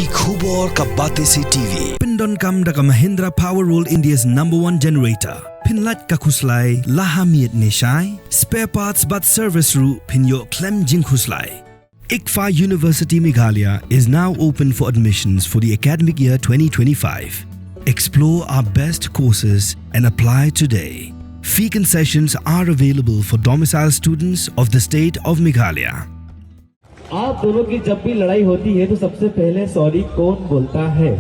Ki khubor ka bate si TV. Pindon kam da ka Mahindra Powerwall India's #1 generator. Pinlat ka khuslai lahamiet nishai. Spare parts but service ru pinyo klem jing khuslai. ICFA University Meghalaya is now open for admissions for the academic year 2025. Explore our best courses and apply today. Fee concessions are available for domicile students of the state of Meghalaya. आप दोनों की जब भी लड़ाई होती है तो सबसे पहले सॉरी कौन बोलता है?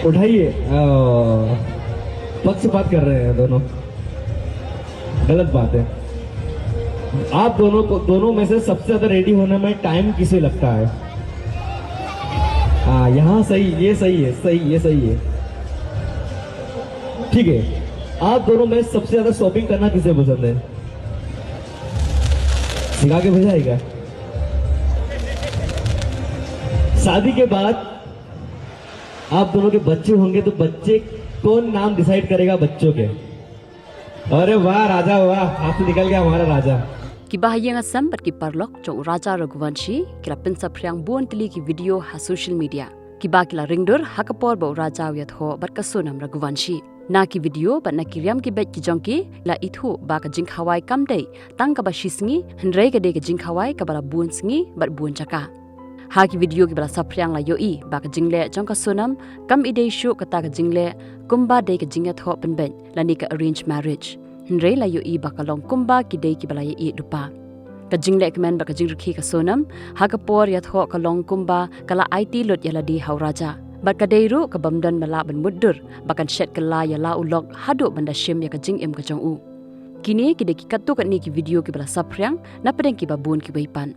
उठाइए। पक्षपात कर रहे हैं दोनों, गलत बात है। आप दोनों में से सबसे ज्यादा रेडी होने में टाइम किसे लगता है? हाँ, यहाँ सही, ये सही है, ये सही है। ठीक है, आप दोनों में सबसे ज्यादा शॉपिंग करना किसे पसंद है? सिखा के भेजाएगा। शादी के बाद आप दोनों के बच्चे होंगे तो बच्चे कौन नाम डिसाइड करेगा बच्चों के? अरे वाह राजा, वाह, हाथ से निकल गया हमारा राजा। कि bahayang asam bat ki parlok cho Raja Raghuvanshi kila pensa priang buon tili ki video ha social media ki ba kila ringdur hakapor bo Raja yat ho bat kasonam Raghuvanshi na ki video bat na kiriam ki bet ki jongki la ithu ba ka jing hawai kam dei tang ka ba shisngi hendrei ka de ka jing hawai ka bala buon singi bat buon chaka ha ki video ki bala sapriang la yo I ba ka jingle jong ka sonam kam ide shu ka ta ka jingle kumba de ka jingat ho pen ben la ni ka arranged marriage hendrei la yo I ba ka long kumba ki de ki bala I dupa ka jingle ekmen ba ka jing rukhi ka sonam ha ka por yat ho ka long kumba kala IT lot yala di hau raja bat ka deiru ka bamdan mala ban muddur bakan shet kala yala ulok hadu banda shim ya ka jing em ka jong u kini ki de ki kattu ka ni ki video ki bala sapriang na pedeng ki babun ki baipan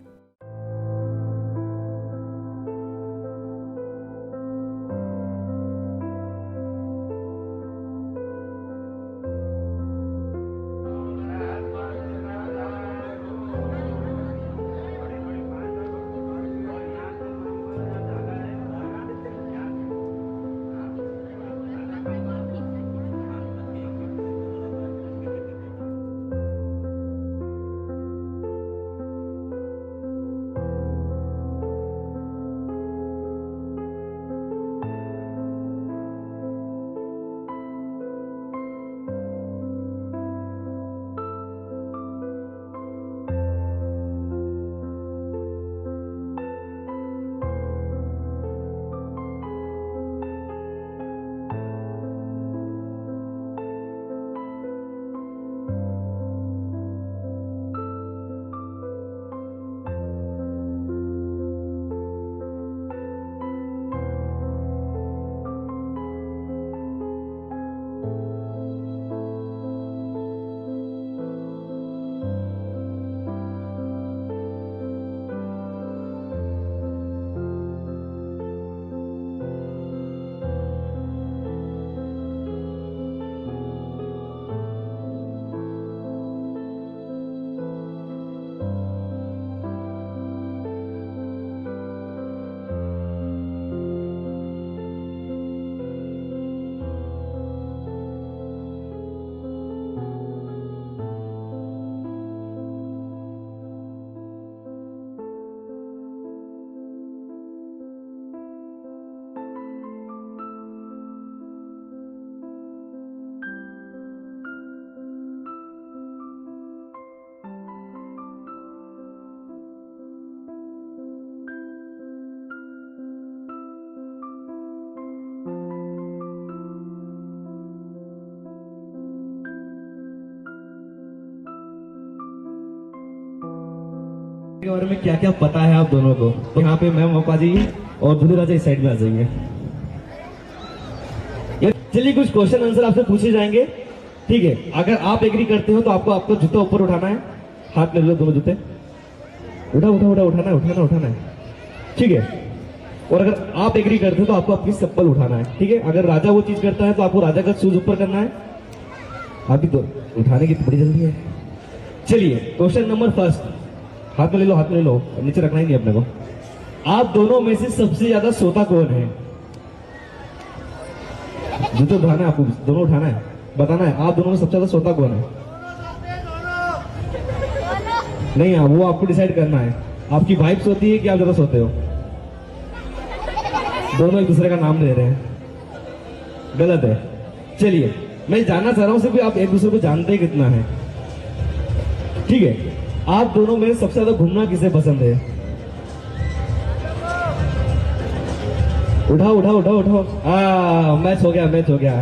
के बारे में क्या क्या पता है आप दोनों को? तो यहाँ पे मैम आप आ जाइए और दूल्हे राजा इस साइड में आ जाइए। चलिए कुछ क्वेश्चन आंसर आपसे पूछे जाएंगे, ठीक है? अगर आप एग्री करते हो तो आपको आपका जूता ऊपर उठाना है, हाथ में लो दोनों जूते, उठाना है, ठीक है? और अगर आप एग्री करते हो तो आपको आपकी चप्पल उठाना है, ठीक है? अगर राजा वो चीज करता है तो आपको राजा का शूज ऊपर करना है। अभी तो उठाने की तो बड़ी जल्दी है। चलिए क्वेश्चन नंबर फर्स्ट, हाथ में ले लो, नीचे रखना ही नहीं अपने को। आप दोनों में से सबसे ज्यादा सोता कौन है? जूते उठाना है आपको, दोनों उठाना है, बताना है आप दोनों में सबसे ज्यादा सोता कौन है? नहीं, वो आपको डिसाइड करना है। आपकी वाइफ सोती है कि आप ज्यादा सोते हो? दोनों एक दूसरे का नाम ले रहे हैं, गलत है। चलिए, मैं जानना चाह रहा हूं सिर्फ आप एक दूसरे को जानते ही कितना है। ठीक है, आप दोनों में सबसे ज्यादा घूमना किसे पसंद है? उठाओ उठाओ उठाओ उठाओ। मैच हो गया, मैच हो गया।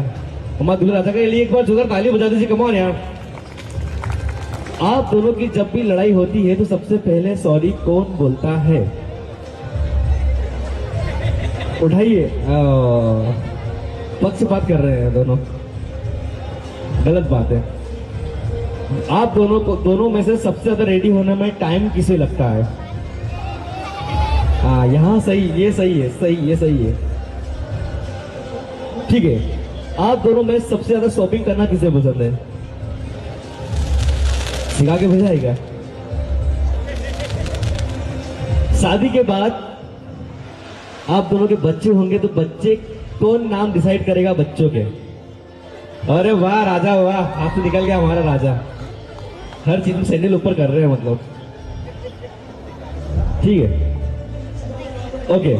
हमारे दूल्हा राजा के लिए एक बार जोरदार ताली बजा दीजिए, कम ऑन यार। आप दोनों की जब भी लड़ाई होती है तो सबसे पहले सॉरी कौन बोलता है? उठाइए। पक्षपात कर रहे हैं दोनों, गलत बात है। आप दोनों में से सबसे ज्यादा रेडी होने में टाइम किसे लगता है? हाँ, यहाँ सही, ये सही है, सही, ये सही है। ठीक है, आप दोनों में सबसे ज्यादा शॉपिंग करना किसे पसंद है? सिखा के भेजाएगा। शादी के बाद आप दोनों के बच्चे होंगे तो बच्चे कौन नाम डिसाइड करेगा बच्चों के? अरे वाह राजा, वाह, हाथ से निकल गया हमारा राजा। हर चीज में सैंडल ऊपर कर रहे हैं मतलब। ठीक है, ओके।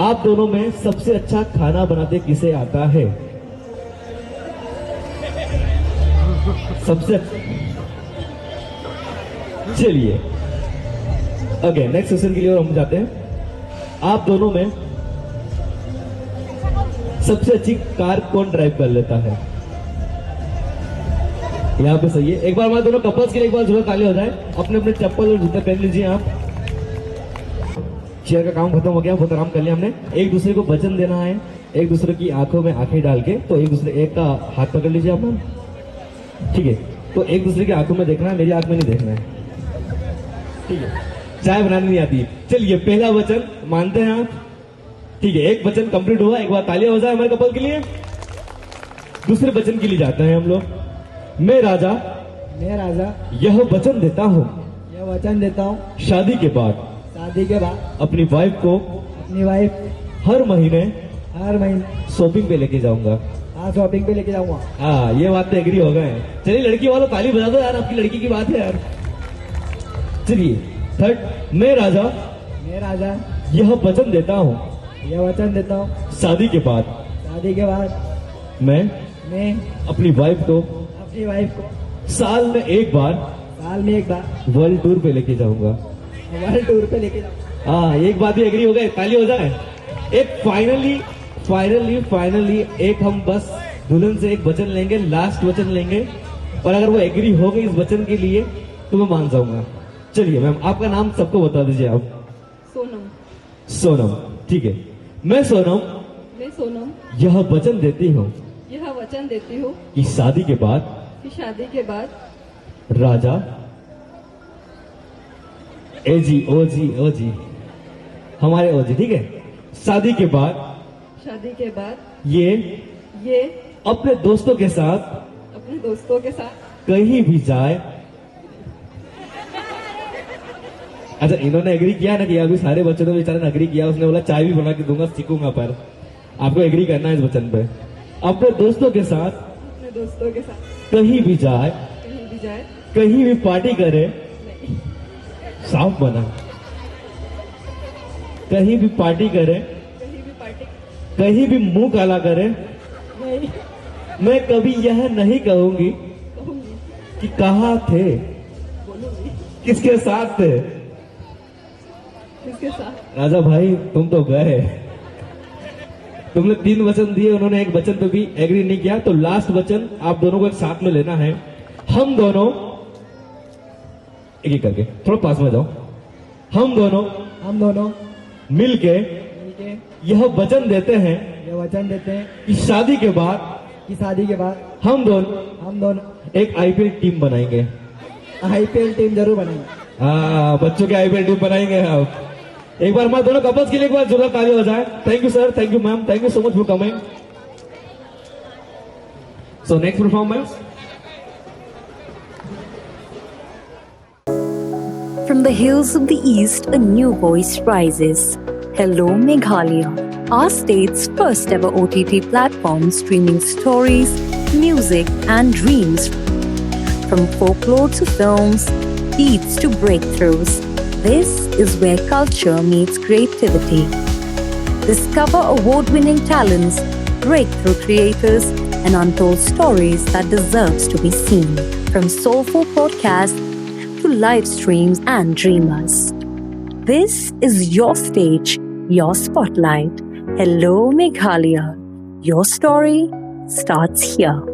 आप दोनों में सबसे अच्छा खाना बनाते किसे आता है? सबसे चलिए, ओके, नेक्स्ट क्वेश्चन के लिए हम जाते हैं। आप दोनों में सबसे अच्छी कार कौन ड्राइव कर लेता है? यहाँ पे सही है। एक बार हमारे दोनों कपल्स के लिए एक बार जरूर ताली हो जाए। अपने अपने चप्पल और जूते पहन लीजिए। आप चेयर का काम खत्म हो गया, बहुत आराम कर लिया हमने। एक दूसरे को वचन देना है, एक दूसरे की आंखों में आंखें डाल के। तो एक दूसरे, एक का हाथ पकड़ लीजिए आप। ठीक है, तो एक दूसरे की आंखों में देखना है, मेरी आंख में नहीं देखना है। ठीक है, चाय बनानी नहीं आती। चलिए, पहला वचन मानते हैं आप? ठीक है, एक वचन कंप्लीट हुआ। एक बार तालियां हो जाए हमारे कपल के लिए। दूसरे वचन के लिए जाते हैं हम लोग। मैं राजा यह वचन देता हूँ शादी के बाद अपनी वाइफ को हर महीने शॉपिंग पे लेके जाऊंगा। हाँ, ये बात तो एग्री हो गए। चलिए, लड़की वालों ताली बजा दो यार, आपकी लड़की की बात है यार। चलिए, थर्ड, मैं राजा यह वचन देता हूँ शादी के बाद मैं अपनी वाइफ को साल में एक बार वर्ल्ड टूर पे लेके जाऊंगा। हाँ, एक बात भी एग्री हो गए, ताली हो जाए। एक फाइनली एक हम बस दुल्हन से एक वचन लेंगे, लास्ट वचन लेंगे, और अगर वो एग्री हो गई इस वचन के लिए तो मैं मान जाऊंगा। चलिए मैम, आपका नाम सबको बता दीजिए आप। सोनम। ठीक है, मैं सोनम यह वचन देती हूँ कि शादी के बाद राजा ओजी हमारे ओजी, ठीक है, शादी के बाद ये अपने दोस्तों के साथ कहीं भी जाए। अच्छा, इन्होंने एग्री किया ना कि अभी सारे बच्चों ने बेचारे ने एग्री किया। उसने बोला चाय भी बना के दूंगा, सीखूंगा, पर आपको एग्री करना है इस वचन पे। अपने दोस्तों के साथ कहीं भी जाए, कहीं भी पार्टी करे, साफ बना, कहीं भी पार्टी करे, कहीं भी मुंह काला करे, मैं कभी यह नहीं कहूंगी कि कहाँ थे, किसके साथ थे। राजा भाई, तुम तो गए। तुमने 3 वचन दिए, उन्होंने एक वचन पे भी एग्री नहीं किया। तो लास्ट वचन आप दोनों को एक साथ में लेना है। हम दोनों एक करके, थोड़ा पास में जाओ। हम दोनों मिलके यह वचन देते हैं कि शादी के बाद हम दोनों एक आईपीएल टीम बनाएंगे। जरूर बनाएंगे। हाँ, बच्चों के आईपीएल टीम बनाएंगे आप। एक बार हमारे दोनों कपल्स के लिए एक बार जोरदार ताली हो जाए। Thank you sir, thank you ma'am, thank you so much for coming. So next performance. From the hills of the east, a new voice rises. Hello Meghalaya, our state's first ever OTT platform streaming stories, music and dreams. From folklore to films, beats to breakthroughs, this is where culture meets creativity. Discover award-winning talents, breakthrough creators, and untold stories that deserves to be seen. From soulful podcasts to live streams and dreamers. This is your stage, your spotlight. Hello Meghalaya. Your story starts here.